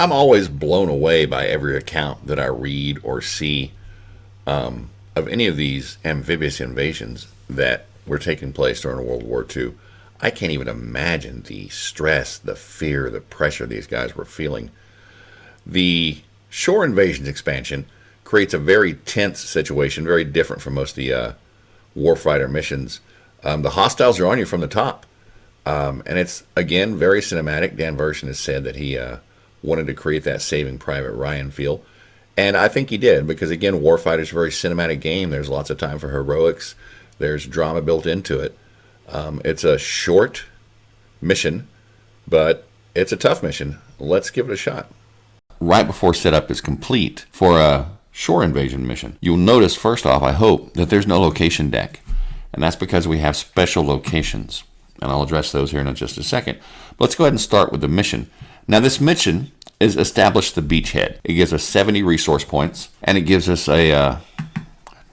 I'm always blown away by every account that I read or see of any of these amphibious invasions that were taking place during World War II. I can't even imagine the stress, the fear, the pressure these guys were feeling. The shore invasions expansion creates a very tense situation, very different from most of the Warfighter missions. The hostiles are on you from the top. And it's, again, very cinematic. Dan Version has said that he wanted to create that Saving Private Ryan feel. And I think he did, because, again, Warfighter is a very cinematic game. There's lots of time for heroics. There's drama built into it. It's a short mission, but it's a tough mission. Let's give it a shot. Right before setup is complete for a shore invasion mission, you'll notice, first off, I hope, that there's no location deck. And that's because we have special locations. And I'll address those here in just a second. But let's go ahead and start with the mission. Now, this mission is establish the beachhead. It gives us 70 resource points, and it gives us a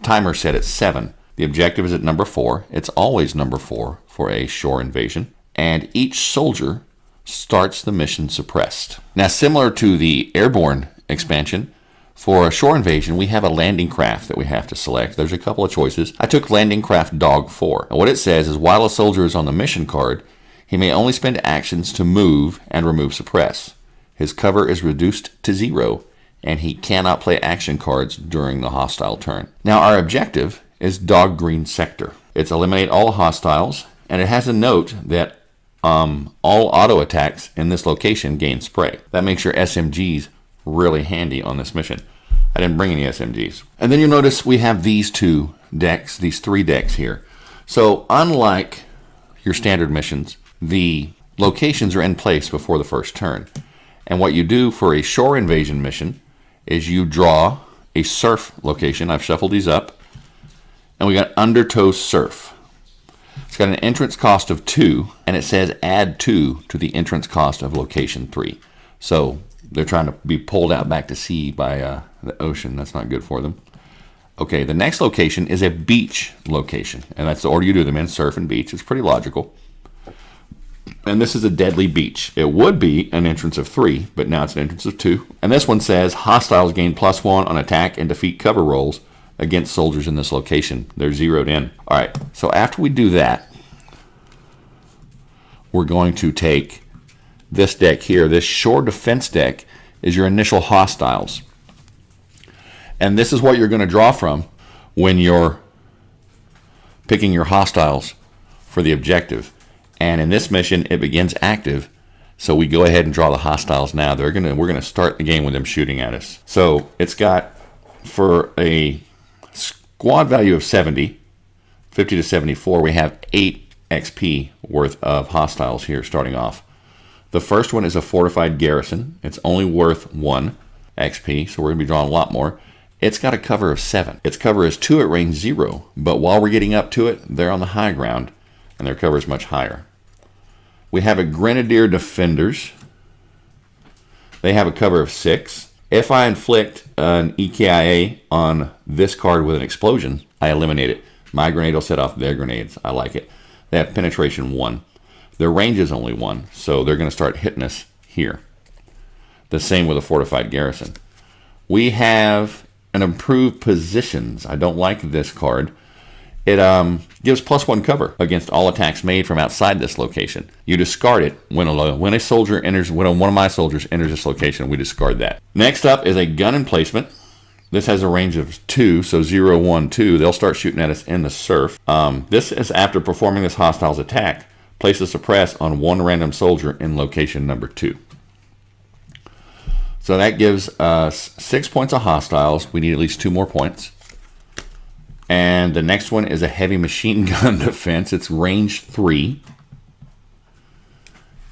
timer set at 7. The objective is at number 4. It's always number 4 for a shore invasion. And each soldier starts the mission suppressed. Now, similar to the airborne expansion, for a shore invasion, we have a landing craft that we have to select. There's a couple of choices. I took landing craft Dog 4. And what it says is, while a soldier is on the mission card, he may only spend actions to move and remove suppress. His cover is reduced to 0, and he cannot play action cards during the hostile turn. Now, our objective is Dog Green Sector. It's eliminate all hostiles, and it has a note that all auto attacks in this location gain spray. That makes your SMGs really handy on this mission. I didn't bring any SMGs. And then you'll notice we have these 2 decks, these 3 decks here. So unlike your standard missions, the locations are in place before the first turn. And what you do for a shore invasion mission is you draw a surf location. I've shuffled these up. And we got Undertow Surf. It's got an entrance cost of 2, and it says add 2 to the entrance cost of location 3. So they're trying to be pulled out back to sea by the ocean. That's not good for them. Okay, the next location is a beach location, and that's the order you do them in, surf and beach. It's pretty logical. And this is a deadly beach. It would be an entrance of 3, but now it's an entrance of 2. And this one says hostiles gain +1 on attack and defeat cover rolls against soldiers in this location. They're zeroed in. All right, so after we do that, we're going to take this deck here. This shore defense deck is your initial hostiles. And this is what you're going to draw from when you're picking your hostiles for the objective. And in this mission, it begins active. So we go ahead and draw the hostiles now. We're going to start the game with them shooting at us. So it's got, for a squad value of 70, 50 to 74, we have 8 XP worth of hostiles here starting off. The first one is a Fortified Garrison. It's only worth 1 XP, so we're going to be drawing a lot more. It's got a cover of 7. Its cover is 2 at range 0, but while we're getting up to it, they're on the high ground, and their cover is much higher. We have a Grenadier Defenders. They have a cover of 6. If I inflict an EKIA on this card with an explosion, I eliminate it. My grenade will set off their grenades. I like it. They have penetration 1. Their range is only 1, so they're going to start hitting us here. The same with a Fortified Garrison. We have an improved positions. I don't like this card. It gives +1 cover against all attacks made from outside this location. You discard it when a soldier enters, when one of my soldiers enters this location, we discard that. Next up is a gun emplacement. This has a range of 2, so 0, 1, 2. They'll start shooting at us in the surf. This is after performing this hostile's attack. Place a suppress on 1 random soldier in location number 2. So that gives us 6 points of hostiles. We need at least 2 more points. And the next one is a heavy machine gun defense. It's range 3.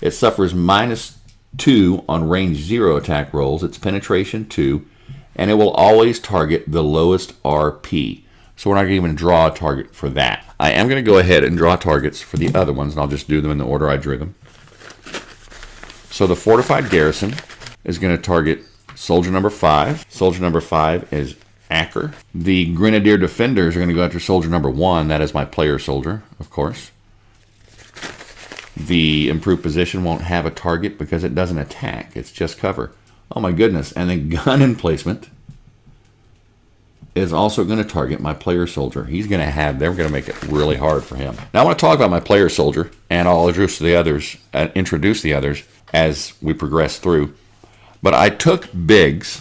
It suffers -2 on range 0 attack rolls. It's penetration 2. And it will always target the lowest RP. So we're not going to even draw a target for that. I am going to go ahead and draw targets for the other ones, and I'll just do them in the order I drew them. So the Fortified Garrison is going to target soldier number 5. Soldier number 5 is Acker. The Grenadier Defenders are going to go after soldier number 1. That is my player soldier, of course. The improved position won't have a target because it doesn't attack. It's just cover. Oh my goodness. And then gun emplacement is also going to target my player soldier. He's going to have, they're going to make it really hard for him. Now I want to talk about my player soldier, and I'll introduce the others as we progress through. But I took Biggs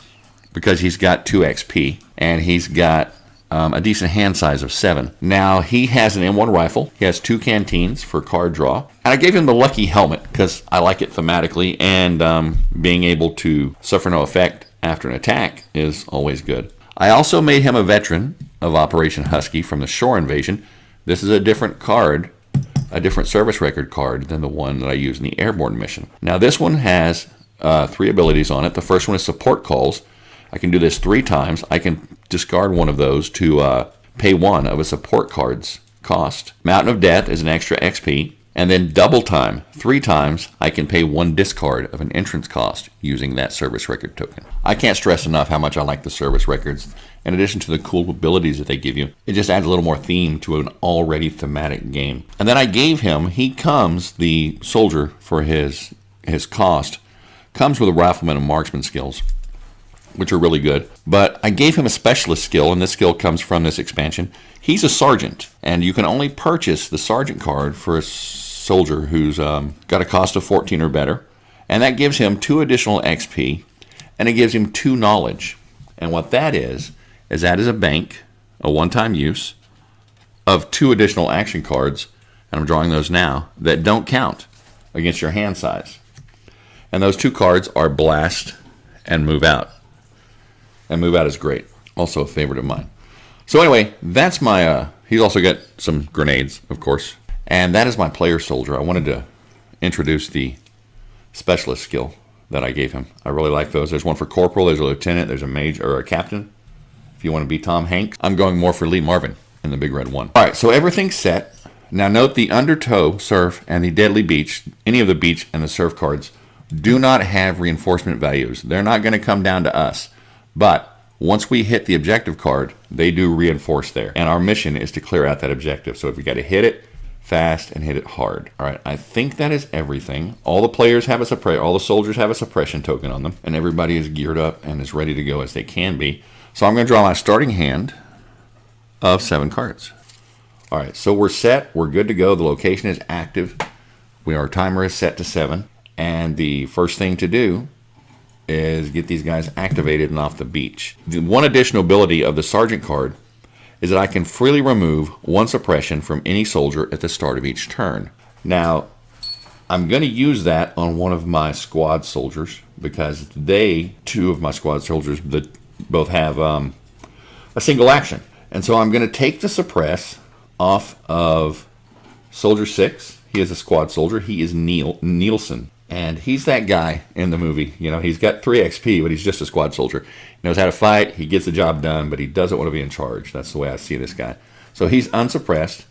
because he's got 2 XP, and he's got a decent hand size of 7. Now he has an M1 rifle. He has 2 canteens for card draw. And I gave him the lucky helmet because I like it thematically, and being able to suffer no effect after an attack is always good. I also made him a veteran of Operation Husky from the Shore Invasion. This is a different card, a different service record card than the one that I used in the Airborne mission. Now this one has 3 abilities on it. The first one is support calls. I can do this 3 times. I can discard one of those to pay 1 of a support card's cost. Mountain of Death is an extra XP. And then double time, 3 times, I can pay 1 discard of an entrance cost using that service record token. I can't stress enough how much I like the service records. In addition to the cool abilities that they give you, it just adds a little more theme to an already thematic game. And then I gave him, the soldier for his cost, comes with a rifleman and marksman skills, which are really good. But I gave him a specialist skill, and this skill comes from this expansion. He's a sergeant, and you can only purchase the sergeant card for a soldier who's got a cost of 14 or better, and that gives him 2 additional XP, and it gives him 2 knowledge. And what that is that is a bank, a one-time use, of 2 additional action cards, and I'm drawing those now, that don't count against your hand size. And those 2 cards are Blast and Move Out. And Move Out is great, also a favorite of mine. So anyway, that's my, he's also got some grenades, of course. And that is my player soldier. I wanted to introduce the specialist skill that I gave him. I really like those. There's one for corporal, there's a lieutenant, there's a major, or a captain. If you want to be Tom Hanks, I'm going more for Lee Marvin in the big red one. All right, so everything's set. Now note the Undertow, Surf, and the Deadly Beach, any of the Beach and the Surf cards, do not have reinforcement values. They're not going to come down to us. But once we hit the objective card, they do reinforce there. And our mission is to clear out that objective. So if we got to hit it fast and hit it hard. All right, I think that is everything. All the players have all the soldiers have a suppression token on them, and everybody is geared up and is ready to go as they can be. So I'm going to draw my starting hand of 7 cards. All right, so we're set. We're good to go. The location is active. Our timer is set to 7. And the first thing to do is get these guys activated and off the beach. The one additional ability of the Sergeant card is that I can freely remove 1 suppression from any soldier at the start of each turn. Now, I'm going to use that on one of my squad soldiers because 2 of my squad soldiers that both have a single action. And so I'm going to take the suppress off of Soldier 6. He is a squad soldier. He is Nielsen. And he's that guy in the movie. You know, he's got 3 XP, but he's just a squad soldier. He knows how to fight. He gets the job done, but he doesn't want to be in charge. That's the way I see this guy. So he's unsuppressed.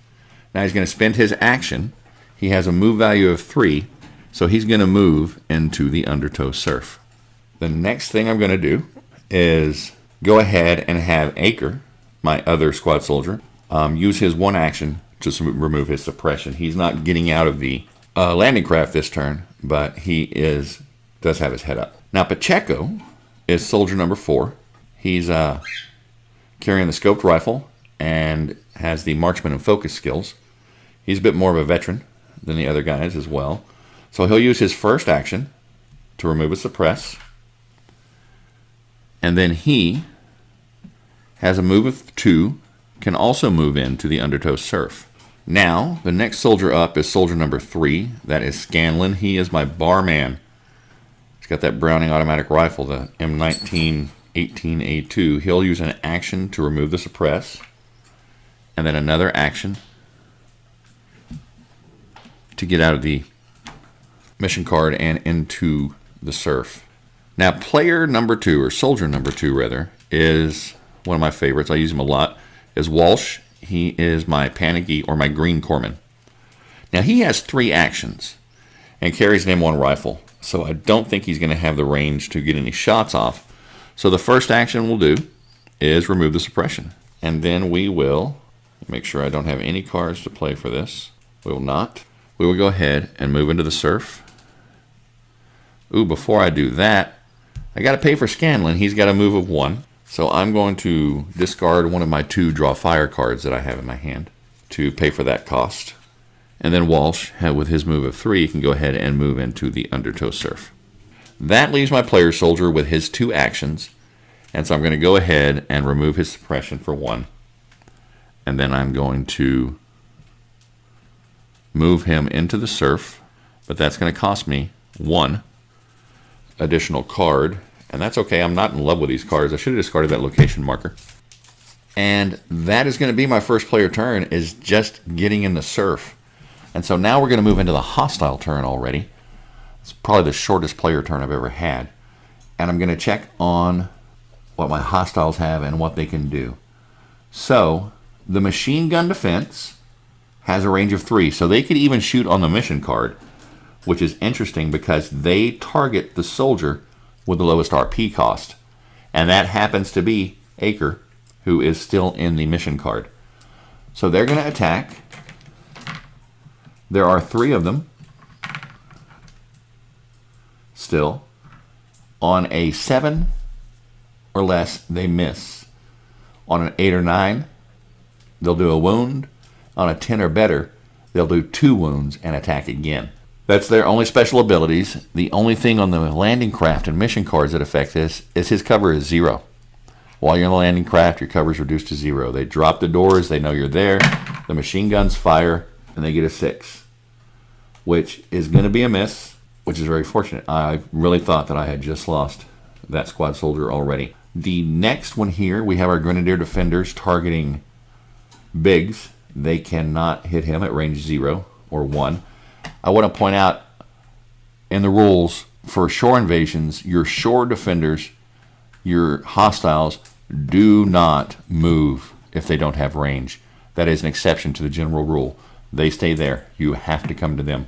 Now he's going to spend his action. He has a move value of 3, so he's going to move into the Undertow Surf. The next thing I'm going to do is go ahead and have Acre, my other squad soldier, use his 1 action to remove his suppression. He's not getting out of the landing craft this turn, but he does have his head up. Now Pacheco is soldier number 4. He's carrying the scoped rifle and has the marksman and focus skills. He's a bit more of a veteran than the other guys as well. So he'll use his first action to remove a suppress. And then he has a move of 2, can also move into the Undertow Surf. Now, the next soldier up is soldier number 3. That is Scanlon. He is my barman. He's got that Browning automatic rifle, the M1918A2. He'll use an action to remove the suppress, and then another action to get out of the mission card and into the surf. Now, player number 2, or soldier number 2 rather, is one of my favorites. I use him a lot. Is Walsh. He is my panicky or my green corpsman. Now he has 3 actions and carries an M1 rifle, so I don't think he's going to have the range to get any shots off. So the first action we'll do is remove the suppression, and then we will make sure I don't have any cards to play for this. We will not. We will go ahead and move into the surf. Ooh, before I do that, I got to pay for Scanlan. He's got a move of 1. So I'm going to discard one of my 2 draw fire cards that I have in my hand to pay for that cost. And then Walsh, with his move of 3, can go ahead and move into the Undertow Surf. That leaves my player soldier with his 2 actions. And so I'm going to go ahead and remove his suppression for 1. And then I'm going to move him into the surf. But that's going to cost me 1 additional card. And that's okay. I'm not in love with these cards. I should have discarded that location marker. And that is going to be my first player turn, is just getting in the surf. And so now we're going to move into the hostile turn already. It's probably the shortest player turn I've ever had. And I'm going to check on what my hostiles have and what they can do. So the machine gun defense has a range of 3. So they could even shoot on the mission card, which is interesting because they target the soldier with the lowest RP cost. And that happens to be Acre, who is still in the mission card. So they're going to attack. There are 3 of them still. On a 7 or less, they miss. On an 8 or 9, they'll do a wound. On a 10 or better, they'll do 2 wounds and attack again. That's their only special abilities. The only thing on the landing craft and mission cards that affect this is his cover is 0. While you're in the landing craft, your cover is reduced to 0. They drop the doors, they know you're there. The machine guns fire, and they get a 6, which is going to be a miss, which is very fortunate. I really thought that I had just lost that squad soldier already. The next one here, we have our Grenadier Defenders targeting Biggs. They cannot hit him at range 0 or 1. I want to point out in the rules for shore invasions, your shore defenders, your hostiles, do not move if they don't have range. That is an exception to the general rule. They stay there. You have to come to them.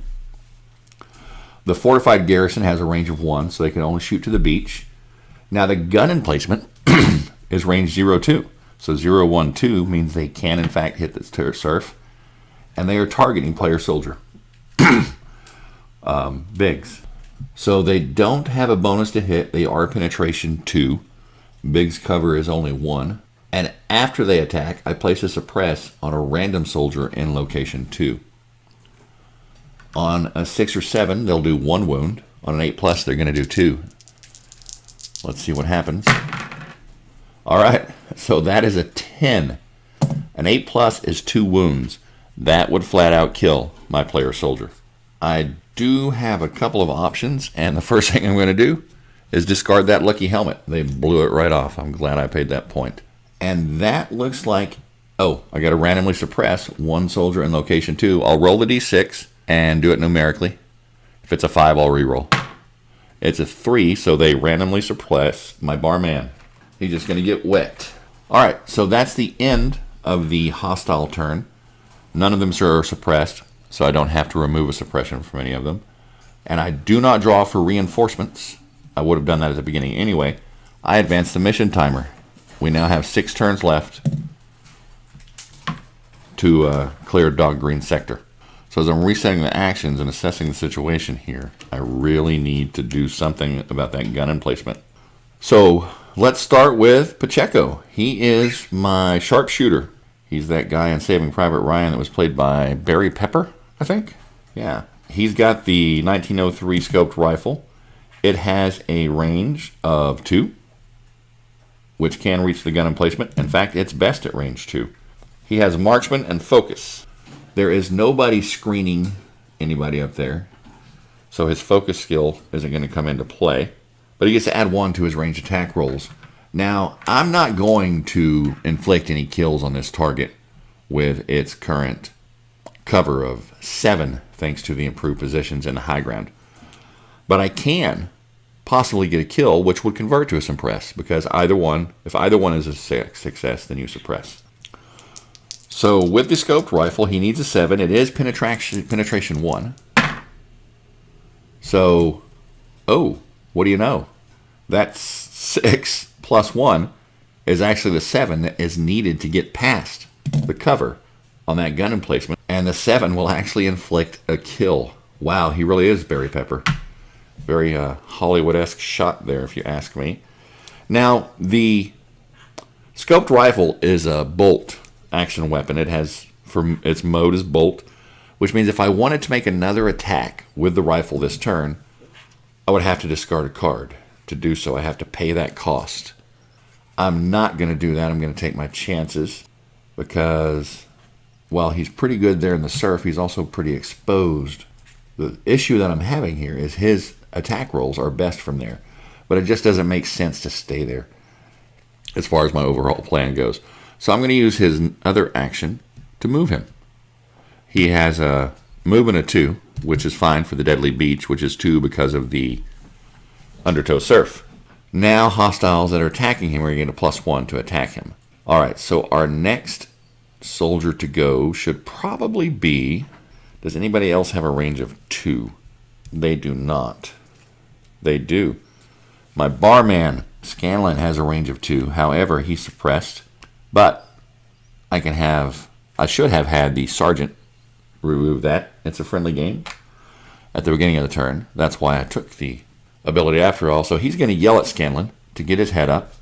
The Fortified Garrison has a range of 1, so they can only shoot to the beach. Now the gun emplacement is range 0-2. So 0-1-2 means they can in fact hit the surf. And they are targeting player soldier. Biggs. So they don't have a bonus to hit. They are penetration 2. Biggs' cover is only 1. And after they attack, I place a suppress on a random soldier in location 2. On a 6 or 7, they'll do 1 wound. On an 8+, they're going to do 2. Let's see what happens. All right, so that is a 10. An 8+ is 2 wounds. That would flat out kill my player soldier. I do have a couple of options, and the first thing I'm going to do is discard that lucky helmet. They blew it right off. I'm glad I paid that point. And that looks like, oh, I got to randomly suppress 1 soldier in location 2. I'll roll the d6 and do it numerically. If it's a 5, I'll reroll. It's a 3, so they randomly suppress my barman. He's just going to get wet. All right, so that's the end of the hostile turn. None of them are suppressed, so I don't have to remove a suppression from any of them. And I do not draw for reinforcements. I would have done that at the beginning anyway. I advance the mission timer. We now have 6 turns left to clear Dog Green Sector. So as I'm resetting the actions and assessing the situation here, I really need to do something about that gun emplacement. So let's start with Pacheco. He is my sharpshooter. He's that guy in Saving Private Ryan that was played by Barry Pepper, I think. Yeah. He's got the 1903 scoped rifle. It has a range of 2, which can reach the gun emplacement. In fact, it's best at range 2. He has marksman and focus. There is nobody screening anybody up there, so his focus skill isn't going to come into play. But he gets to add 1 to his range attack rolls. Now, I'm not going to inflict any kills on this target with its current cover of 7, thanks to the improved positions in the high ground. But I can possibly get a kill, which would convert to a suppress, because if either one is a success, then you suppress. So with the scoped rifle, he needs a 7. It is penetration 1. So, oh, what do you know? That 6 plus 1 is actually the 7 that is needed to get past the cover on that gun emplacement. And the 7 will actually inflict a kill. Wow, he really is Barry Pepper. Very Hollywood-esque shot there, if you ask me. Now, the scoped rifle is a bolt action weapon. It has, for its mode is bolt, which means if I wanted to make another attack with the rifle this turn, I would have to discard a card. To do so, I have to pay that cost. I'm not going to do that. I'm going to take my chances because, while he's pretty good there in the surf, he's also pretty exposed. The issue that I'm having here is his attack rolls are best from there, but it just doesn't make sense to stay there as far as my overall plan goes. So I'm going to use his other action to move him. He has a movement of 2, which is fine for the Deadly Beach, which is 2 because of the Undertow Surf. Now hostiles that are attacking him are getting a +1 to attack him. Alright, so our next soldier to go should probably be... Does anybody else have a range of 2? They do not. They do. My barman, Scanlan, has a range of 2. However, he's suppressed. But I should have had the sergeant remove that. It's a friendly game at the beginning of the turn. That's why I took the ability after all. So he's going to yell at Scanlan to get his head up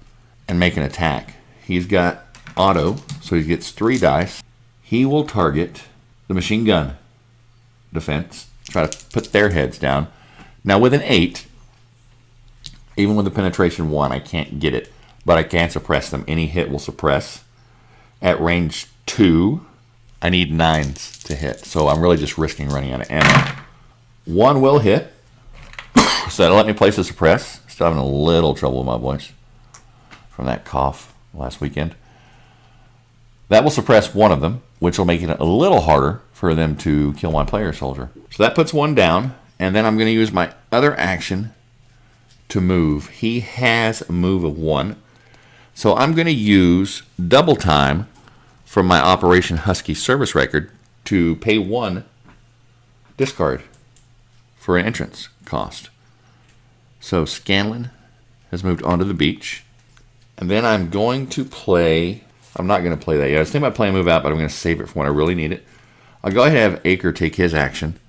and make an attack. He's got auto, so he gets 3 dice. He will target the machine gun defense, try to put their heads down. Now with an 8, even with the penetration 1, I can't get it, but I can suppress them. Any hit will suppress. At range 2, I need 9s to hit, so I'm really just risking running out of ammo. 1 will hit, so that'll let me place a suppress. Still having a little trouble with my voice from that cough last weekend. That will suppress 1 of them, which will make it a little harder for them to kill my player soldier. So that puts 1 down, and then I'm going to use my other action to move. He has a move of 1, so I'm going to use double time from my Operation Husky service record to pay 1 discard for an entrance cost. So Scanlan has moved onto the beach, and then I'm going to play... I'm not going to play that yet. I was thinking about playing move out, but I'm going to save it for when I really need it. I'll go ahead and have Acre take his action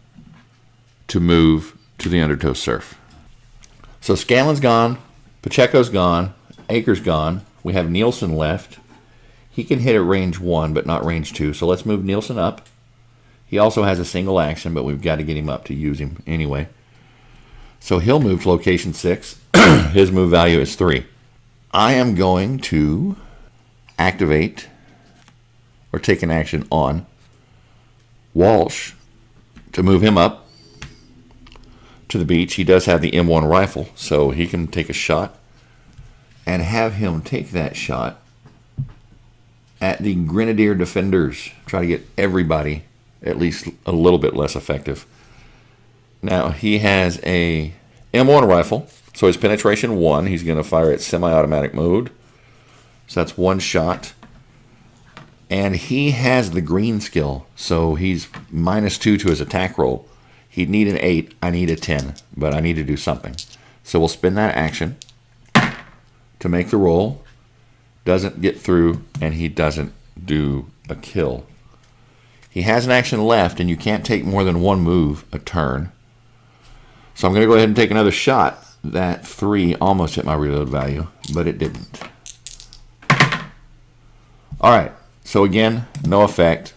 to move to the Undertow Surf. So Scanlan's gone, Pacheco's gone, Acre's gone. We have Nielsen left. He can hit at range 1, but not range 2. So let's move Nielsen up. He also has a single action, but we've got to get him up to use him anyway. So he'll move to location 6. His move value is 3. I am going to activate or take an action on Walsh to move him up to the beach. He does have the M1 rifle, so he can take a shot and have him take that shot at the Grenadier Defenders. Try to get everybody at least a little bit less effective. Now, he has a M1 rifle, so his penetration 1. He's going to fire at semi-automatic mode. So that's 1 shot. And he has the green skill, so he's -2 to his attack roll. He'd need an 8. I need a 10, but I need to do something. So we'll spin that action to make the roll. Doesn't get through, and he doesn't do a kill. He has an action left, and you can't take more than 1 move a turn. So I'm going to go ahead and take another shot. That 3 almost hit my reload value, but it didn't. Alright, so again, no effect,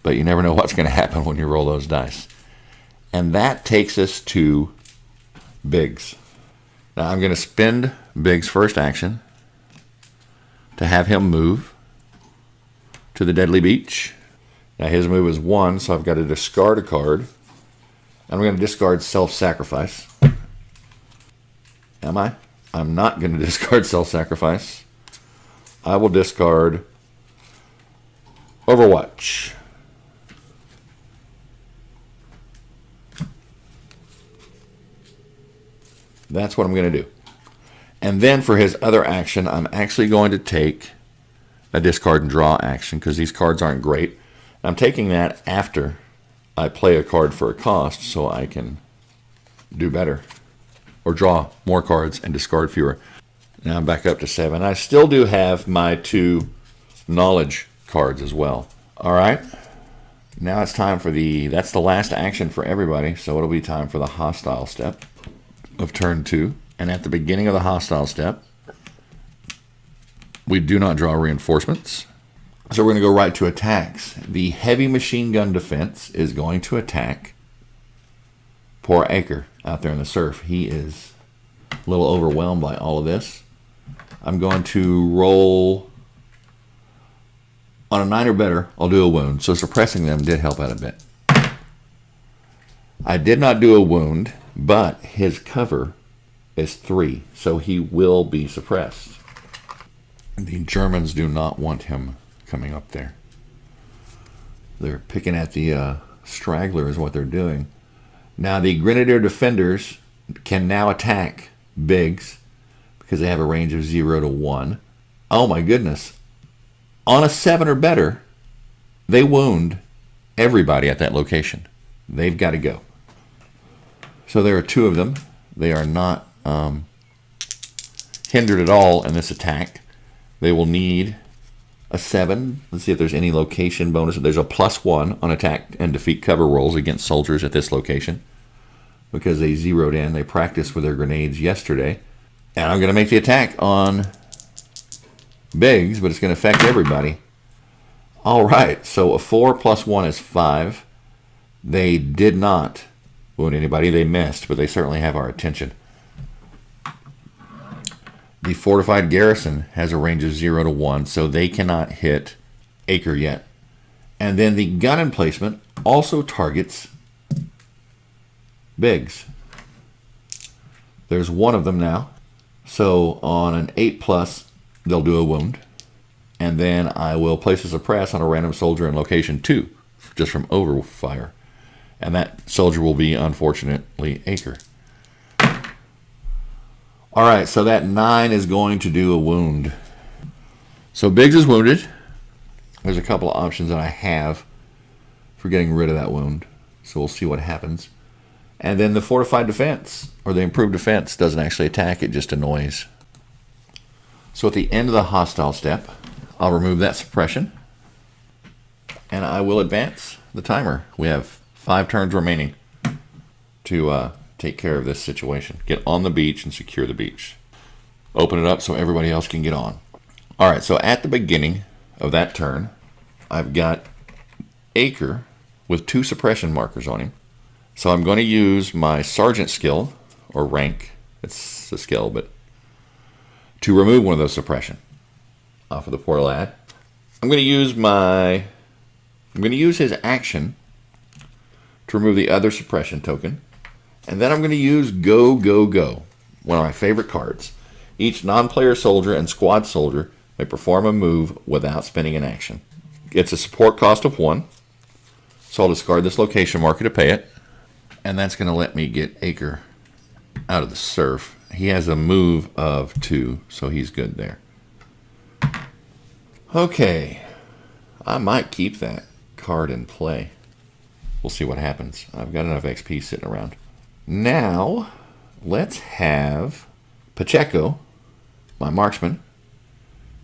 but you never know what's going to happen when you roll those dice. And that takes us to Biggs. Now I'm going to spend Biggs' first action to have him move to the Deadly Beach. Now his move is 1, so I've got to discard a card. I'm going to discard Self-Sacrifice. Am I? I'm not going to discard Self-Sacrifice. I will discard Overwatch. That's what I'm going to do. And then for his other action, I'm actually going to take a discard and draw action because these cards aren't great. I'm taking that after I play a card for a cost so I can do better or draw more cards and discard fewer. Now I'm back up to 7. I still do have my 2 knowledge cards as well. All right. Now it's time for that's the last action for everybody, so it'll be time for the hostile step. of turn 2. And at the beginning of the hostile step, we do not draw reinforcements. So we're going to go right to attacks. The heavy machine gun defense is going to attack poor Acre out there in the surf. He is a little overwhelmed by all of this. I'm going to roll on a 9 or better. I'll do a wound. So suppressing them did help out a bit. I did not do a wound, but his cover is 3, so he will be suppressed. The Germans do not want him coming up there. They're picking at the straggler is what they're doing. Now the Grenadier Defenders can now attack Biggs because they have a range of 0 to 1. Oh my goodness. On a 7 or better, they wound everybody at that location. They've got to go. So there are 2 of them. They are not hindered at all in this attack. They will need a 7. Let's see if there's any location bonus. There's a +1 on attack and defeat cover rolls against soldiers at this location because they zeroed in. They practiced with their grenades yesterday. And I'm going to make the attack on Biggs, but it's going to affect everybody. All right, so a 4 + 1 is 5. They did not wound anybody. They missed, but they certainly have our attention. The Fortified Garrison has a range of 0 to 1, so they cannot hit Acre yet. And then the gun emplacement also targets Biggs. There's 1 of them now. So on an 8+, they'll do a wound. And then I will place a suppress on a random soldier in location 2, just from overfire. And that soldier will be, unfortunately, Acre. All right, so that 9 is going to do a wound. So Biggs is wounded. There's a couple of options that I have for getting rid of that wound. So we'll see what happens. And then the fortified defense, or the improved defense, doesn't actually attack. It just annoys. So at the end of the hostile step, I'll remove that suppression. And I will advance the timer. We have 5 turns remaining to take care of this situation. Get on the beach and secure the beach. Open it up so everybody else can get on. All right, so at the beginning of that turn, I've got Acre with 2 suppression markers on him. So I'm going to use my sergeant skill, or rank, it's a skill, but to remove one of those suppression off of the poor lad. I'm going to use his action to remove the other suppression token. And then I'm going to use Go, Go, Go, one of my favorite cards. Each non-player soldier and squad soldier may perform a move without spending an action. It's a support cost of 1, so I'll discard this location marker to pay it. And that's going to let me get Acre out of the surf. He has a move of 2, so he's good there. Okay, I might keep that card in play. We'll see what happens. I've got enough XP sitting around. Now, let's have Pacheco, my marksman,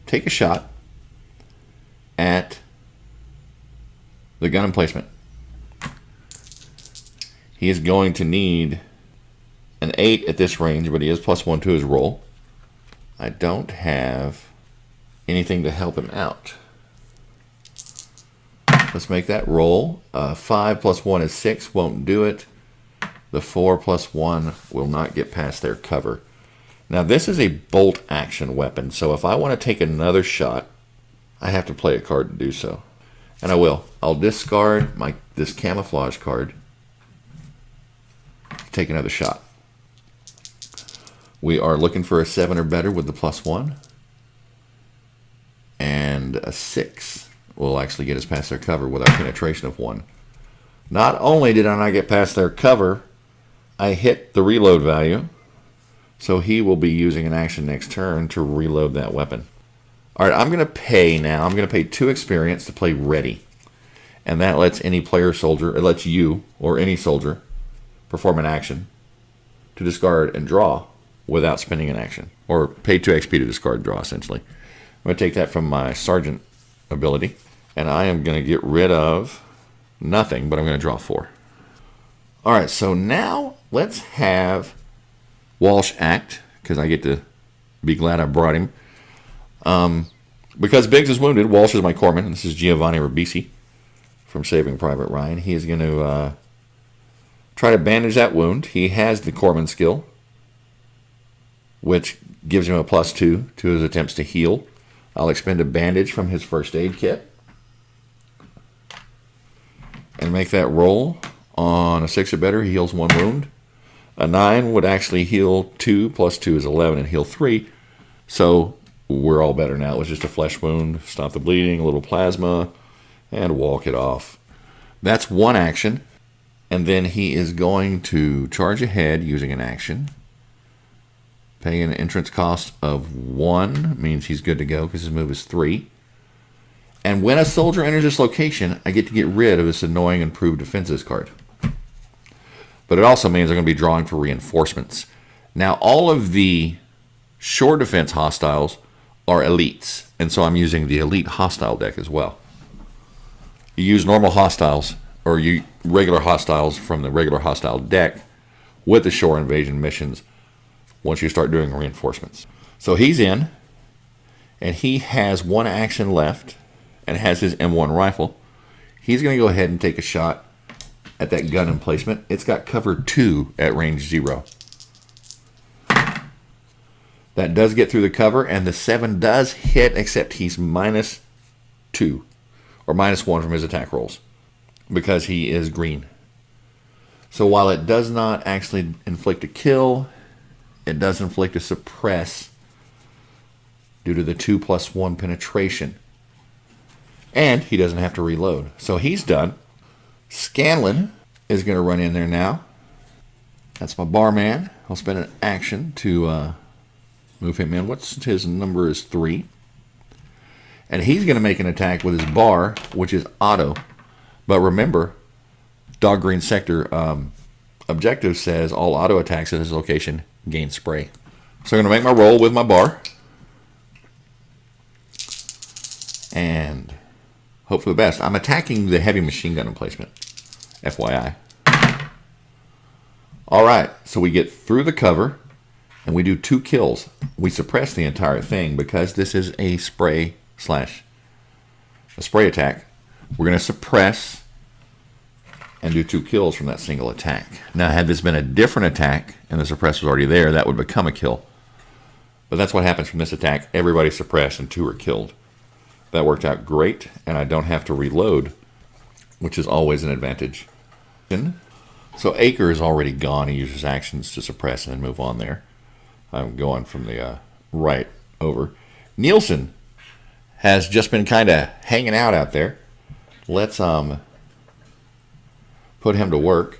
take a shot at the gun emplacement. He is going to need an 8 at this range, but he is +1 to his roll. I don't have anything to help him out. Let's make that roll. 5 + 1 is 6, won't do it. The 4 + 1 will not get past their cover. Now this is a bolt action weapon, so if I want to take another shot, I have to play a card to do so. And I will. I'll discard this camouflage card to take another shot. We are looking for a 7 or better with the +1. And a 6 will actually get us past their cover with our penetration of 1. Not only did I not get past their cover, I hit the reload value, so he will be using an action next turn to reload that weapon. All right, I'm going to pay now. I'm going to pay 2 experience to play ready. And that lets any player soldier, it lets you or any soldier perform an action to discard and draw without spending an action. Or pay 2 XP to discard and draw, essentially. I'm going to take that from my sergeant ability. And I am going to get rid of nothing, but I'm going to draw 4. All right, so now let's have Walsh act, because I get to be glad I brought him. Because Biggs is wounded, Walsh is my corpsman. This is Giovanni Ribisi from Saving Private Ryan. He is going to try to bandage that wound. He has the corpsman skill, which gives him a +2 to his attempts to heal. I'll expend a bandage from his first aid kit and make that roll. On a 6 or better, he heals 1 wound. A 9 would actually heal 2, +2 is 11, and heal 3. So we're all better now. It was just a flesh wound. Stop the bleeding, a little plasma, and walk it off. That's 1 action. And then he is going to charge ahead using an action. Paying an entrance cost of 1 means he's good to go because his move is 3. And when a soldier enters this location, I get to get rid of this annoying improved defenses card. But it also means I'm going to be drawing for reinforcements. Now, all of the shore defense hostiles are elites, and so I'm using the elite hostile deck as well. You use normal hostiles, or you regular hostiles from the regular hostile deck with the shore invasion missions once you start doing reinforcements. So he's in, and he has 1 action left, and has his M1 rifle. He's going to go ahead and take a shot at that gun emplacement. It's got cover 2 at range 0. That does get through the cover, and the 7 does hit, except he's -2 or -1 from his attack rolls because he is green. So while it does not actually inflict a kill, it does inflict a suppress due to the 2 + 1 penetration. And he doesn't have to reload. So he's done. Scanlan is going to run in there now. That's my barman. I'll spend an action to move him in. What's his number is 3. And he's going to make an attack with his bar, which is auto. But remember, Dog Green Sector objective says all auto attacks at this location gain spray. So I'm going to make my roll with my bar. And hope for the best. I'm attacking the heavy machine gun emplacement. FYI. Alright, so we get through the cover and we do 2 kills. We suppress the entire thing because this is a spray attack. We're going to suppress and do 2 kills from that single attack. Now, had this been a different attack and the suppress was already there, that would become a kill. But that's what happens from this attack. Everybody suppressed and 2 are killed. That worked out great, and I don't have to reload, which is always an advantage. So Acre is already gone. He uses actions to suppress and then move on there. I'm going from the right over. Nielsen has just been kind of hanging out there. Let's put him to work.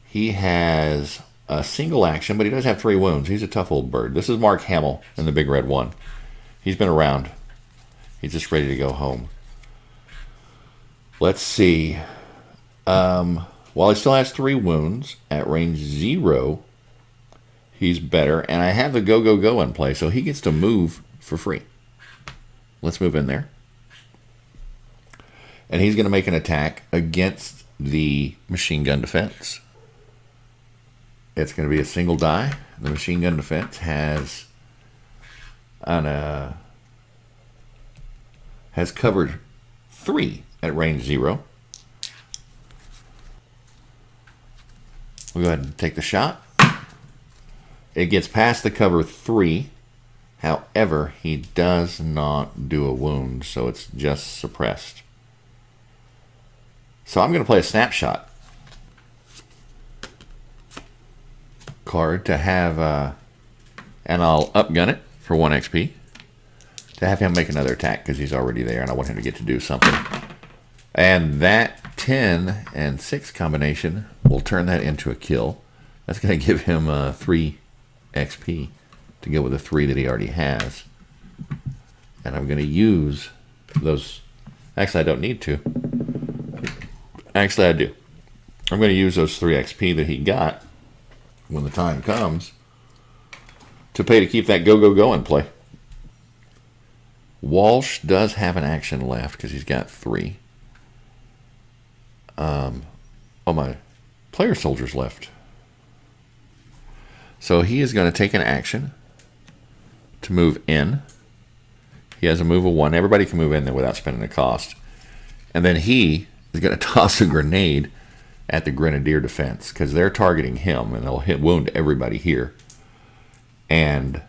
He has a single action, but he does have 3 wounds. He's a tough old bird. This is Mark Hamill in the Big Red 1. He's been around. He's just ready to go home. Let's see. While he still has 3 wounds at range 0, he's better. And I have the go, go, go in play, so he gets to move for free. Let's move in there. And he's going to make an attack against the machine gun defense. It's going to be a single die. The machine gun defense has covered 3 at range 0. We'll go ahead and take the shot. It gets past the cover 3. However, he does not do a wound, so it's just suppressed. So I'm going to play a snapshot card to have, and I'll upgun it for 1 XP. To have him make another attack because he's already there and I want him to get to do something. And that 10 and 6 combination will turn that into a kill. That's going to give him 3 XP to go with the 3 that he already has. And I'm going to use those. Actually, I don't need to. Actually, I do. I'm going to use those 3 XP that he got when the time comes to pay to keep that go, go, go in play. Walsh does have an action left because he's got 3. Oh, my player soldiers left. So he is going to take an action to move in. He has a move of 1. Everybody can move in there without spending a cost. And then he is going to toss a grenade at the Grenadier Defense because they're targeting him, and they'll wound everybody here. And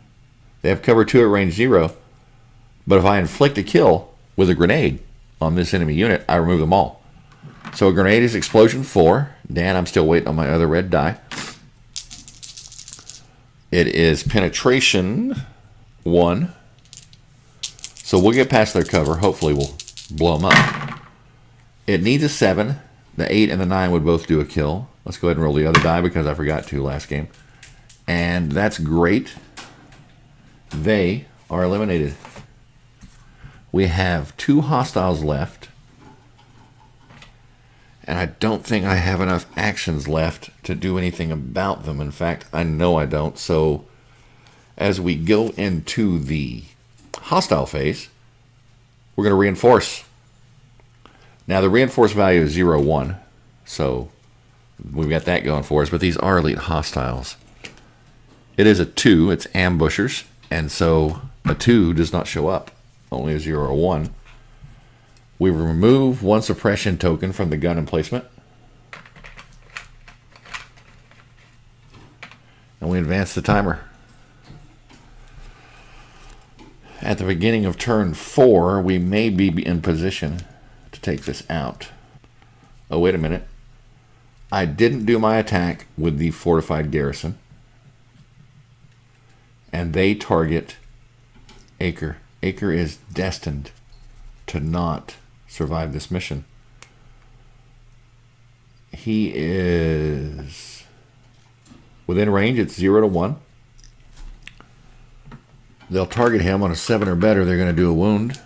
they have cover 2 at range 0. But if I inflict a kill with a grenade on this enemy unit, I remove them all. So a grenade is explosion 4. Dan, I'm still waiting on my other red die. It is penetration 1. So we'll get past their cover. Hopefully we'll blow them up. It needs a 7. The 8 and the 9 would both do a kill. Let's go ahead and roll the other die because I forgot to last game. And that's great. They are eliminated. We have 2 hostiles left. And I don't think I have enough actions left to do anything about them. In fact, I know I don't. So as we go into the hostile phase, we're going to reinforce. Now the reinforce value is 0, 1. So we've got that going for us. But these are elite hostiles. It is a 2. It's ambushers. And so a 2 does not show up. Only a 0 or 1. We remove 1 suppression token from the gun emplacement. And we advance the timer. At the beginning of turn 4, we may be in position to take this out. Oh, wait a minute. I didn't do my attack with the Fortified Garrison. And they target Acre. Acre is destined to not survive this mission. He is within range. It's 0 to 1. They'll target him on a 7 or better. They're going to do a wound.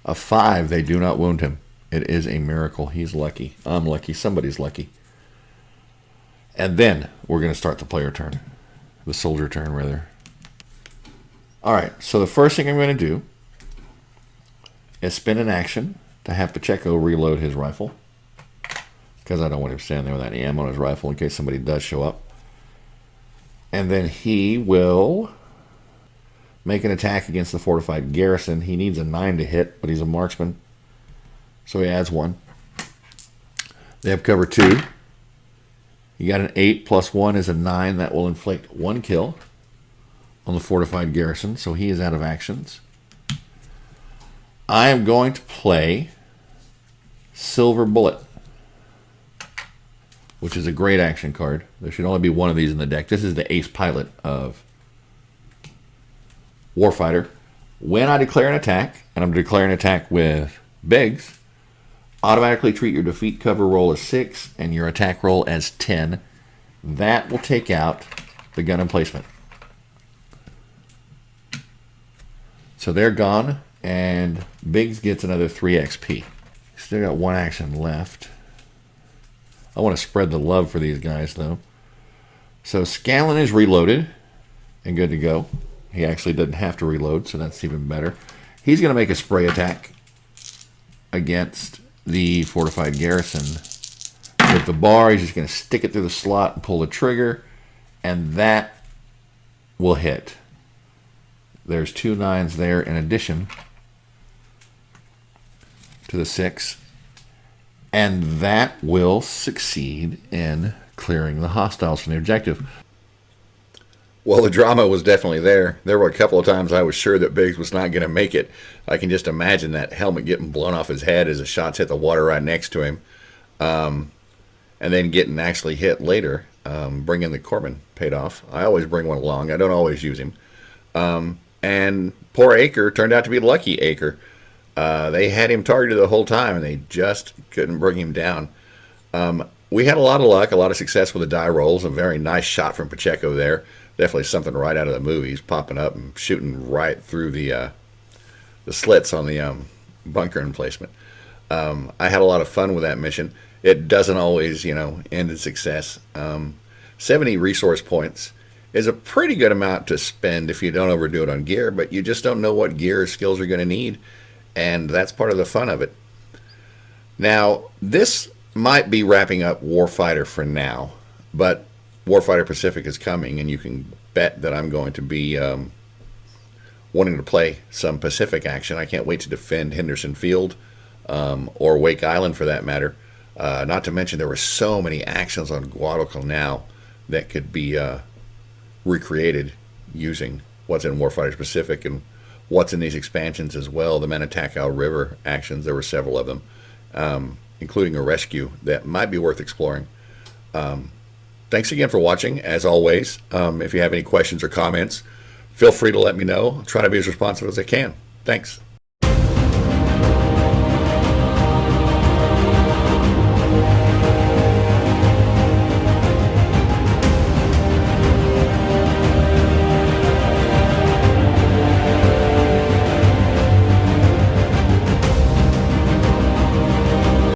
A 5, they do not wound him. It is a miracle. He's lucky. I'm lucky. Somebody's lucky. And then we're going to start the player turn. The soldier turn, rather. Alright, so the first thing I'm going to do is spin an action to have Pacheco reload his rifle. Because I don't want him standing there without any ammo on his rifle in case somebody does show up. And then he will make an attack against the Fortified Garrison. He needs a 9 to hit, but he's a marksman. So he adds 1. They have cover 2. You got an 8 plus 1 is a 9. That will inflict 1 kill on the Fortified Garrison, so he is out of actions. I am going to play Silver Bullet, which is a great action card. There should only be 1 of these in the deck. This is the ace pilot of Warfighter. When I declare an attack, and I'm declaring an attack with Biggs, automatically treat your defeat cover roll as 6 and your attack roll as 10. That will take out the gun emplacement. So they're gone, and Biggs gets another 3 XP. Still got 1 action left. I want to spread the love for these guys, though. So Scanlan is reloaded and good to go. He actually didn't have to reload, so that's even better. He's going to make a spray attack against the Fortified Garrison. With the bar, he's just going to stick it through the slot and pull the trigger, and that will hit. There's 2 9s there in addition to the 6. And that will succeed in clearing the hostiles from the objective. Well, the drama was definitely there. There were a couple of times I was sure that Biggs was not going to make it. I can just imagine that helmet getting blown off his head as the shots hit the water right next to him. And then getting actually hit later. Bringing the Corbin paid off. I always bring one along. I don't always use him. And poor Acre turned out to be lucky Acre. They had him targeted the whole time, and they just couldn't bring him down. We had a lot of luck, a lot of success with the die rolls. A very nice shot from Pacheco there. Definitely something right out of the movies, popping up and shooting right through the slits on the bunker emplacement. I had a lot of fun with that mission. It doesn't always, end in success. 70 resource points is a pretty good amount to spend if you don't overdo it on gear, but you just don't know what gear or skills you're going to need, and that's part of the fun of it. Now, this might be wrapping up Warfighter for now, But Warfighter Pacific is coming, and you can bet that I'm going to be wanting to play some Pacific action. I can't wait to defend Henderson Field, or Wake Island for that matter. Not to mention there were so many actions on Guadalcanal that could be recreated using what's in Warfighter Pacific and what's in these expansions as well. The Manatacao River actions, there were several of them, including a rescue that might be worth exploring. Thanks again for watching, as always. If you have any questions or comments, feel free to let me know. I'll try to be as responsive as I can. Thanks.